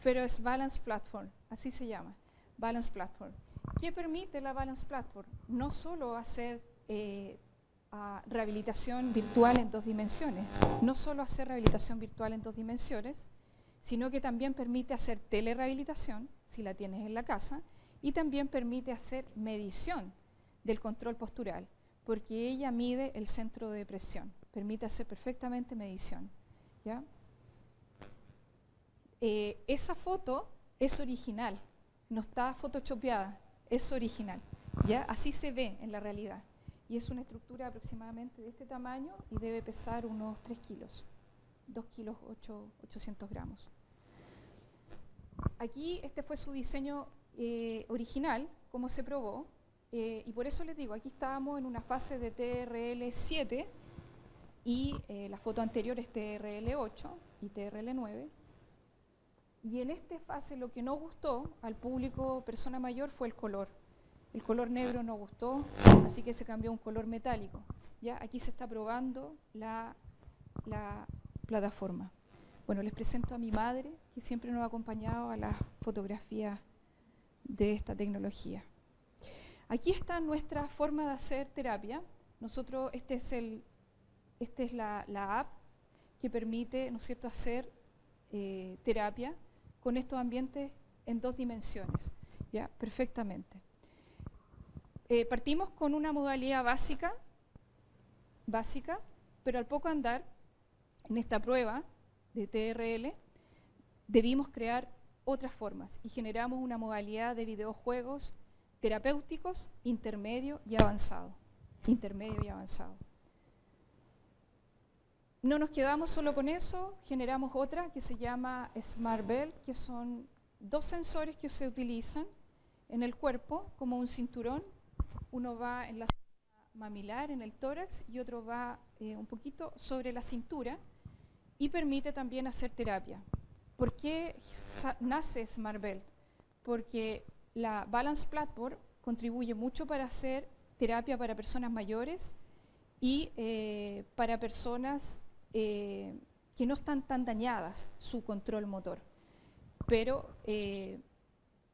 pero es Balance Platform, así se llama, Balance Platform. ¿Qué permite la Balance Platform? No solo hacer rehabilitación virtual en 2 dimensiones, no solo hacer rehabilitación virtual en 2 dimensiones, sino que también permite hacer telerehabilitación, si la tienes en la casa, y también permite hacer medición del control postural, porque ella mide el centro de presión, permite hacer perfectamente medición, ¿ya? Esa foto es original, no está photoshopeada, es original, ¿ya? Así se ve en la realidad. Y es una estructura aproximadamente de este tamaño y debe pesar unos 3 kilos, 2 kilos 800 gramos. Aquí este fue su diseño original, como se probó, y por eso les digo, aquí estábamos en una fase de TRL7 y la foto anterior es TRL8 y TRL9. Y en esta fase lo que no gustó al público persona mayor fue el color. El color negro no gustó, así que se cambió a un color metálico. ¿Ya? Aquí se está probando la plataforma. Bueno, les presento a mi madre, que siempre nos ha acompañado a las fotografías de esta tecnología. Aquí está nuestra forma de hacer terapia. Nosotros, esta es la app que permite, ¿no es cierto?, hacer terapia con estos ambientes en 2 dimensiones, ¿ya? Perfectamente. Partimos con una modalidad básica, pero al poco andar, en esta prueba de TRL, debimos crear otras formas y generamos una modalidad de videojuegos terapéuticos intermedio y avanzado. No nos quedamos solo con eso, generamos otra que se llama SmartBelt, que son 2 sensores que se utilizan en el cuerpo como un cinturón. Uno va en la zona mamilar, en el tórax, y otro va un poquito sobre la cintura y permite también hacer terapia. ¿Por qué nace SmartBelt? Porque la Balance Platform contribuye mucho para hacer terapia para personas mayores y para personas que no están tan dañadas su control motor. Pero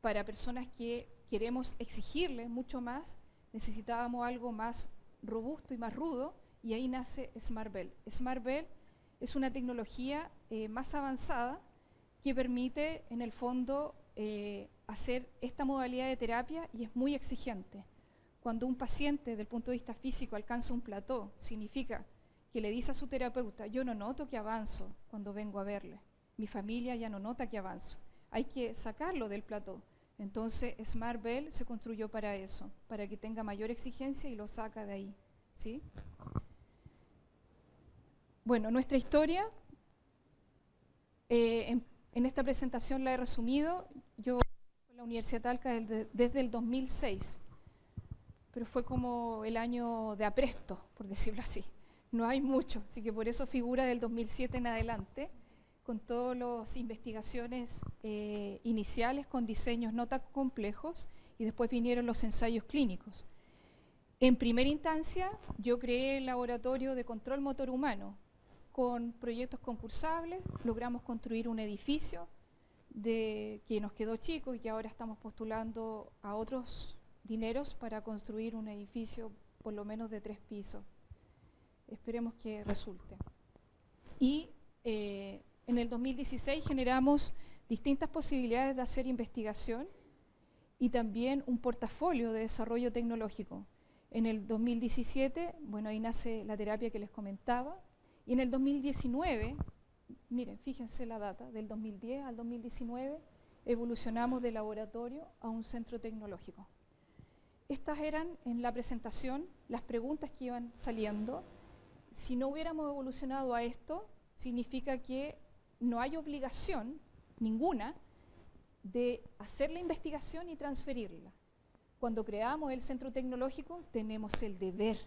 para personas que queremos exigirle mucho más, necesitábamos algo más robusto y más rudo, y ahí nace SmartBelt. SmartBelt es una tecnología más avanzada que permite, en el fondo, hacer esta modalidad de terapia y es muy exigente. Cuando un paciente, desde el punto de vista físico, alcanza un plató, significa que le dice a su terapeuta, yo no noto que avanzo cuando vengo a verle, mi familia ya no nota que avanzo, hay que sacarlo del plató. Entonces Smart Bell se construyó para eso, para que tenga mayor exigencia y lo saca de ahí, ¿sí? Bueno, nuestra historia, en esta presentación la he resumido. Yo en la Universidad de Talca desde el 2006, pero fue como el año de apresto, por decirlo así. No hay mucho, así que por eso figura del 2007 en adelante, con todas las investigaciones iniciales, con diseños no tan complejos, y después vinieron los ensayos clínicos. En primera instancia, yo creé el laboratorio de control motor humano. Con proyectos concursables logramos construir un edificio que nos quedó chico y que ahora estamos postulando a otros dineros para construir un edificio por lo menos de 3 pisos. Esperemos que resulte. Y en el 2016 generamos distintas posibilidades de hacer investigación y también un portafolio de desarrollo tecnológico. En el 2017, bueno, ahí nace la terapia que les comentaba, y en el 2019, miren, fíjense la data, del 2010 al 2019, evolucionamos de laboratorio a un centro tecnológico. Estas eran, en la presentación, las preguntas que iban saliendo. Si no hubiéramos evolucionado a esto, significa que no hay obligación ninguna de hacer la investigación y transferirla. Cuando creamos el centro tecnológico, tenemos el deber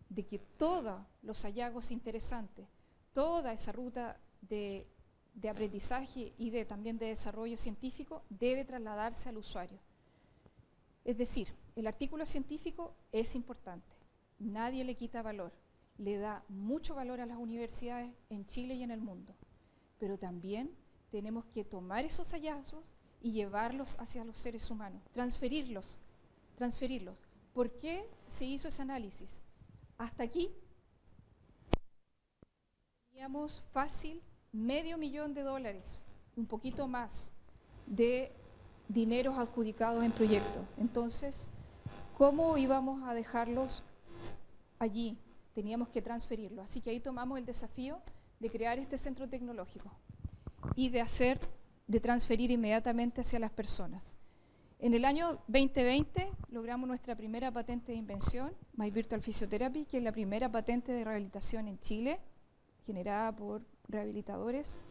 de que todos los hallazgos interesantes, toda esa ruta de aprendizaje y también de desarrollo científico debe trasladarse al usuario. Es decir, el artículo científico es importante, nadie le quita valor, le da mucho valor a las universidades en Chile y en el mundo, pero también tenemos que tomar esos hallazgos y llevarlos hacia los seres humanos, transferirlos. ¿Por qué se hizo ese análisis? Hasta aquí teníamos fácil $500,000, un poquito más, de dineros adjudicados en proyectos. Entonces, ¿cómo íbamos a dejarlos allí? Teníamos que transferirlos. Así que ahí tomamos el desafío de crear este centro tecnológico y de transferir inmediatamente hacia las personas. En el año 2020 logramos nuestra primera patente de invención, My Virtual Physiotherapy, que es la primera patente de rehabilitación en Chile, generada por rehabilitadores.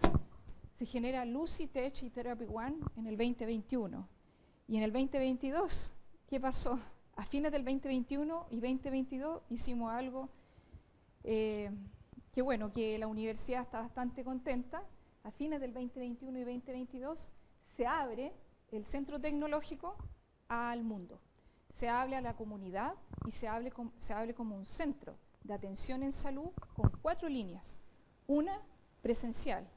Se genera Lucy Tech y Therapy One en el 2021. Y en el 2022, ¿qué pasó? A fines del 2021 y 2022 hicimos algo que la universidad está bastante contenta. A fines del 2021 y 2022 se abre el centro tecnológico al mundo. Se hable a la comunidad y se hable como un centro de atención en salud con 4 líneas. 1, presencial.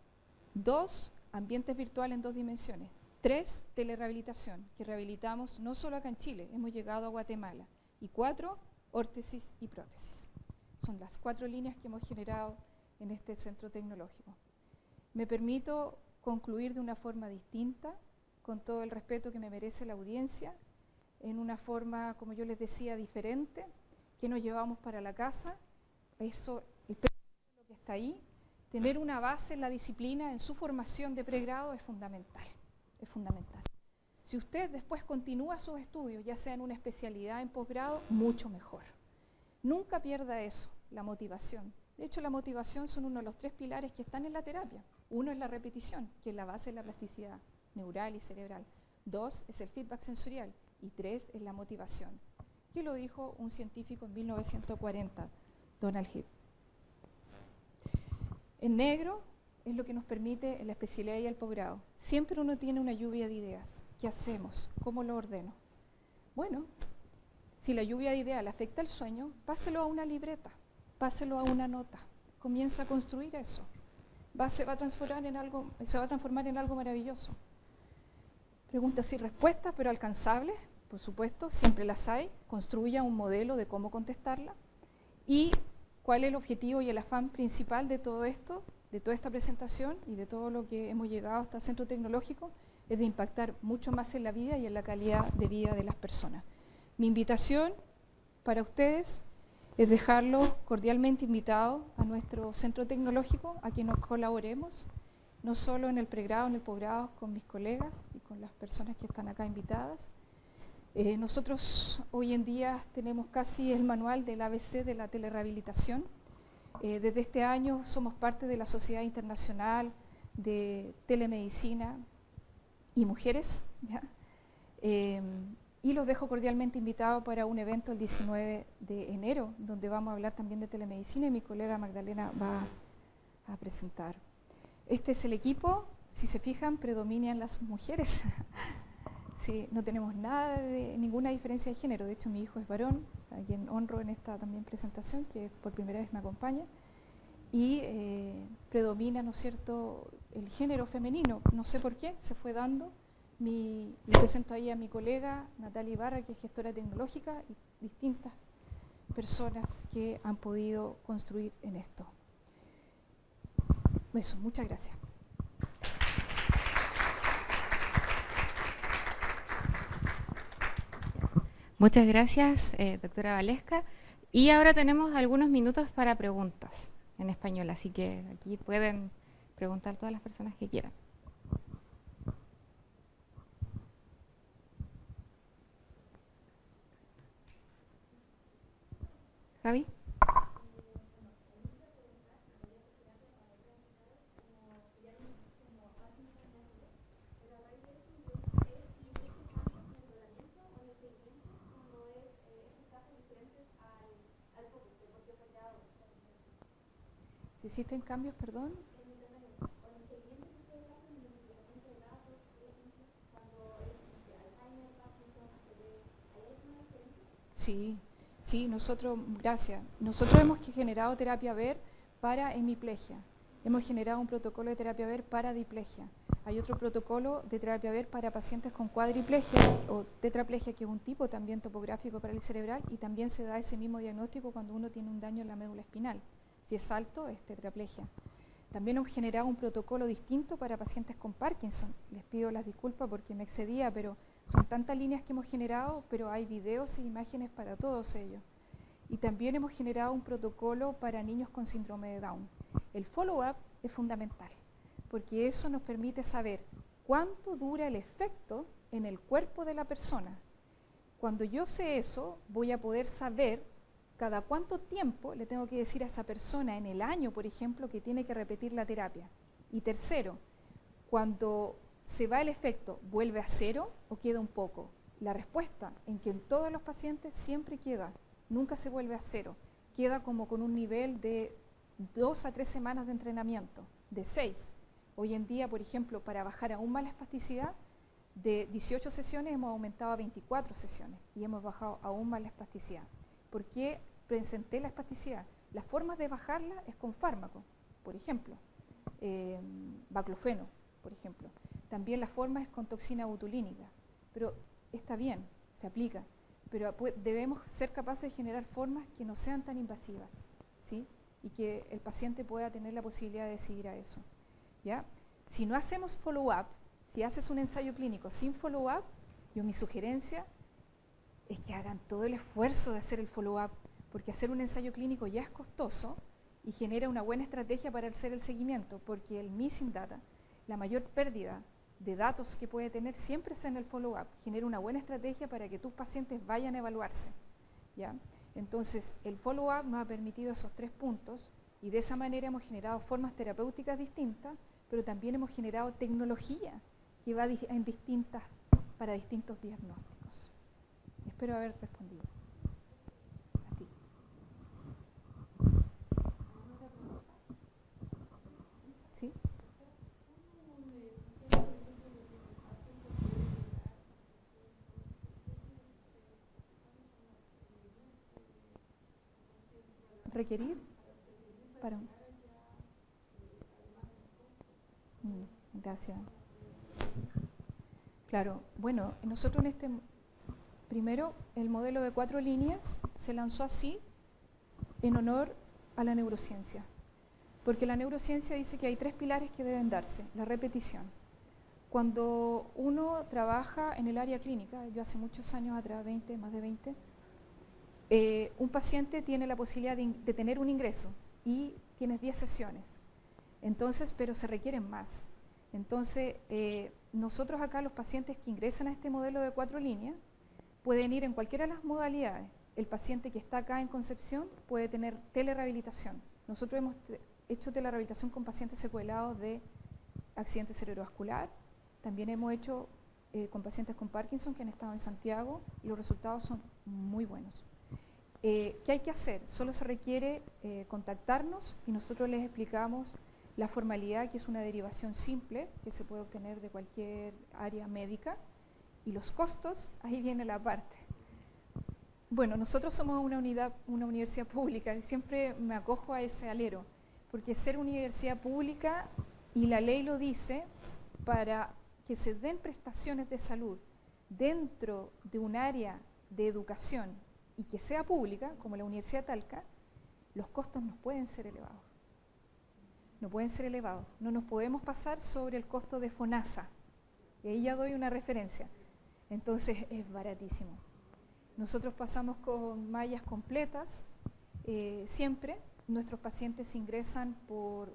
2, ambientes virtuales en 2 dimensiones. 3, telerehabilitación, que rehabilitamos no solo acá en Chile, hemos llegado a Guatemala. Y 4, órtesis y prótesis. Son las 4 líneas que hemos generado en este centro tecnológico. Me permito concluir de una forma distinta, con todo el respeto que me merece la audiencia, en una forma, como yo les decía, diferente, que nos llevamos para la casa. Eso, el pregrado, lo que está ahí, tener una base en la disciplina, en su formación de pregrado, es fundamental. Es fundamental. Si usted después continúa sus estudios, ya sea en una especialidad, en posgrado, mucho mejor. Nunca pierda eso, la motivación. De hecho, la motivación son uno de los 3 pilares que están en la terapia. 1 es la repetición, que es la base de la plasticidad neural y cerebral. 2 es el feedback sensorial. Y 3 es la motivación. Que lo dijo un científico en 1940, Donald Hebb. En negro es lo que nos permite la especialidad y el posgrado. Siempre uno tiene una lluvia de ideas. ¿Qué hacemos? ¿Cómo lo ordeno? Bueno, si la lluvia de ideas le afecta el sueño, páselo a una libreta, páselo a una nota. Comienza a construir eso. Se va a transformar en algo maravilloso. Preguntas y respuestas, pero alcanzables, por supuesto, siempre las hay. Construya un modelo de cómo contestarla. Y ¿cuál es el objetivo y el afán principal de todo esto? de toda esta presentación y de todo lo que hemos llegado hasta el Centro Tecnológico es de impactar mucho más en la vida y en la calidad de vida de las personas. Mi invitación para ustedes es dejarlos cordialmente invitados a nuestro Centro Tecnológico, a que nos colaboremos, no solo en el pregrado, en el posgrado, con mis colegas y con las personas que están acá invitadas. Nosotros hoy en día tenemos casi el manual del ABC de la telerehabilitación. Desde este año somos parte de la Sociedad Internacional de Telemedicina y Mujeres, ¿ya? Y los dejo cordialmente invitados para un evento el 19 de enero, donde vamos a hablar también de telemedicina y mi colega Magdalena va a presentar. Este es el equipo, si se fijan, predominan las mujeres. Sí, no tenemos ninguna diferencia de género, de hecho mi hijo es varón, a quien honro en esta también presentación, que por primera vez me acompaña, y predomina, ¿no es cierto?, el género femenino, no sé por qué, se fue dando. Le presento ahí a mi colega Natalia Ibarra, que es gestora tecnológica, y distintas personas que han podido construir en esto. Eso, muchas gracias. Muchas gracias, doctora Valesca. Y ahora tenemos algunos minutos para preguntas en español, así que aquí pueden preguntar todas las personas que quieran. Javi. Si existen cambios, perdón. Sí, nosotros, gracias. Nosotros hemos generado terapia VER para hemiplegia. Hemos generado un protocolo de terapia VER para diplegia. Hay otro protocolo de terapia VER para pacientes con cuadriplegia o tetraplegia, que es un tipo también topográfico para el cerebral, y también se da ese mismo diagnóstico cuando uno tiene un daño en la médula espinal. Si es alto, es tetraplegia. También hemos generado un protocolo distinto para pacientes con Parkinson. Les pido las disculpas porque me excedía, pero son tantas líneas que hemos generado, pero hay videos e imágenes para todos ellos. Y también hemos generado un protocolo para niños con síndrome de Down. El follow-up es fundamental, porque eso nos permite saber cuánto dura el efecto en el cuerpo de la persona. Cuando yo sé eso, voy a poder saber cada cuánto tiempo le tengo que decir a esa persona en el año, por ejemplo, que tiene que repetir la terapia. Y tercero, cuando se va el efecto, ¿vuelve a cero o queda un poco? La respuesta en que en todos los pacientes siempre queda, nunca se vuelve a cero. Queda como con un nivel de 2 a 3 semanas de entrenamiento, de 6. Hoy en día, por ejemplo, para bajar aún más la espasticidad, de 18 sesiones hemos aumentado a 24 sesiones y hemos bajado aún más la espasticidad. ¿Por qué presenté la espasticidad? Las formas de bajarla es con fármaco, por ejemplo, baclofeno, por ejemplo. También la forma es con toxina botulínica, pero está bien, se aplica, pero debemos ser capaces de generar formas que no sean tan invasivas, ¿sí? Y que el paciente pueda tener la posibilidad de decidir a eso, ¿ya? Si no hacemos follow-up, si haces un ensayo clínico sin follow-up, mi sugerencia es que hagan todo el esfuerzo de hacer el follow-up, porque hacer un ensayo clínico ya es costoso y genera una buena estrategia para hacer el seguimiento, porque el missing data, la mayor pérdida de datos que puede tener siempre es en el follow-up. Genera una buena estrategia para que tus pacientes vayan a evaluarse, ¿ya? Entonces, el follow-up nos ha permitido esos 3 puntos y de esa manera hemos generado formas terapéuticas distintas, pero también hemos generado tecnología que va para distintos diagnósticos. Espero haber respondido. A ti. ¿Sí? ¿Requerir? Para un... Gracias. Claro, bueno, nosotros primero, el modelo de 4 líneas se lanzó así en honor a la neurociencia, Porque la neurociencia dice que hay 3 pilares que deben darse. La repetición. Cuando uno trabaja en el área clínica, yo hace muchos años atrás, más de 20, un paciente tiene la posibilidad de tener un ingreso y tienes 10 sesiones. Entonces, pero se requieren más. Entonces, nosotros acá, los pacientes que ingresan a este modelo de 4 líneas, pueden ir en cualquiera de las modalidades. El paciente que está acá en Concepción puede tener telerehabilitación. Nosotros hemos hecho telerehabilitación con pacientes secuelados de accidente cerebrovascular. También hemos hecho con pacientes con Parkinson que han estado en Santiago y los resultados son muy buenos. ¿Qué hay que hacer? Solo se requiere contactarnos y nosotros les explicamos la formalidad, que es una derivación simple que se puede obtener de cualquier área médica, y los costos, ahí viene la parte. Bueno, nosotros somos una universidad pública y siempre me acojo a ese alero, porque ser universidad pública, y la ley lo dice, para que se den prestaciones de salud dentro de un área de educación y que sea pública, como la Universidad de Talca, los costos no pueden ser elevados. No pueden ser elevados. No nos podemos pasar sobre el costo de FONASA. Y ahí ya doy una referencia. Entonces es baratísimo. Nosotros pasamos con mallas completas. Siempre nuestros pacientes ingresan por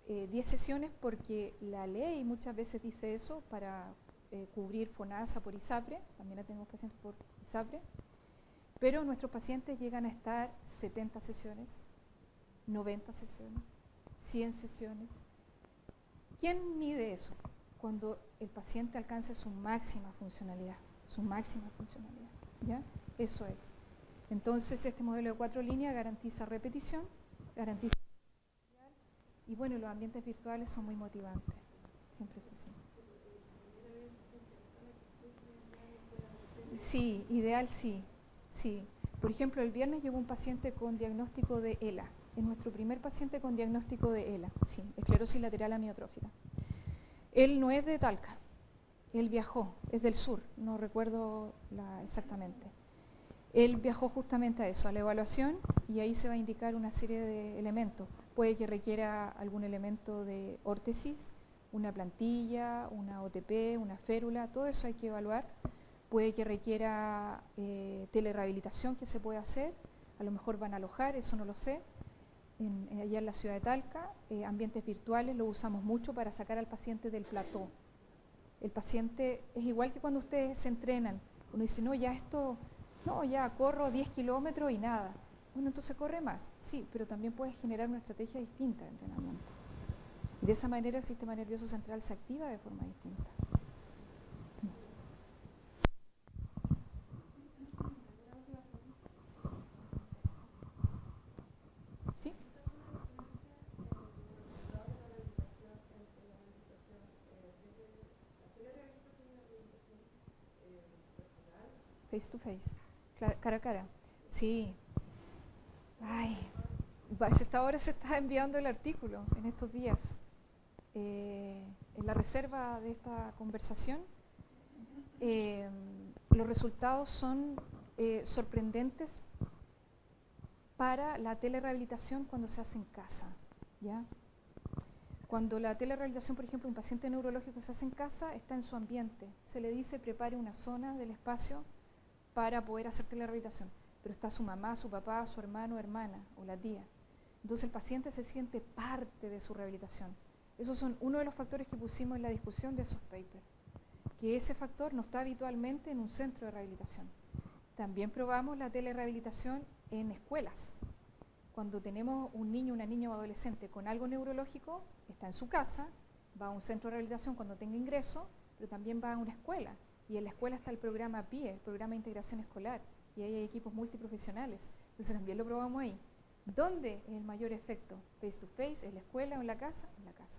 10 sesiones porque la ley muchas veces dice eso para cubrir FONASA por ISAPRE. También tenemos pacientes por ISAPRE. Pero nuestros pacientes llegan a estar 70 sesiones, 90 sesiones, 100 sesiones. ¿Quién mide eso? Cuando el paciente alcance su máxima funcionalidad, ¿ya? Eso es. Entonces, este modelo de 4 líneas garantiza repetición, garantiza... Y bueno, los ambientes virtuales son muy motivantes. Siempre es así. Sí, ideal sí. Sí. Por ejemplo, el viernes llegó un paciente con diagnóstico de ELA. Es nuestro primer paciente con diagnóstico de ELA, sí, esclerosis lateral amiotrófica. Él no es de Talca, él viajó, es del sur, no recuerdo exactamente. Él viajó justamente a eso, a la evaluación, y ahí se va a indicar una serie de elementos. Puede que requiera algún elemento de órtesis, una plantilla, una OTP, una férula, todo eso hay que evaluar. Puede que requiera telerehabilitación que se puede hacer, a lo mejor van a alojar, eso no lo sé, allá en la ciudad de Talca. Ambientes virtuales lo usamos mucho para sacar al paciente del plató. El paciente es igual que cuando ustedes se entrenan, uno dice, no, ya esto, no, ya corro 10 kilómetros y nada. Bueno, entonces corre más, sí, pero también puedes generar una estrategia distinta de entrenamiento. Y de esa manera el sistema nervioso central se activa de forma distinta. ¿Sí? Face to face, cara a cara. Sí. Ay, hasta ahora se está enviando el artículo en estos días. En la reserva de esta conversación, los resultados son sorprendentes para la telerehabilitación cuando se hace en casa, ¿ya? Cuando la telerehabilitación, por ejemplo, un paciente neurológico se hace en casa, está en su ambiente. Se le dice prepare una zona del espacio para poder hacer telerehabilitación. Pero está su mamá, su papá, su hermano, hermana o la tía. Entonces el paciente se siente parte de su rehabilitación. Esos son uno de los factores que pusimos en la discusión de esos papers. Que ese factor no está habitualmente en un centro de rehabilitación. También probamos la telerehabilitación en escuelas. Cuando tenemos un niño, una niña o adolescente con algo neurológico, está en su casa, va a un centro de rehabilitación cuando tenga ingreso, pero también va a una escuela. Y en la escuela está el programa PIE, el programa de integración escolar, y ahí hay equipos multiprofesionales. Entonces también lo probamos ahí. ¿Dónde es el mayor efecto? ¿Face to face? ¿En la escuela o en la casa? En la casa.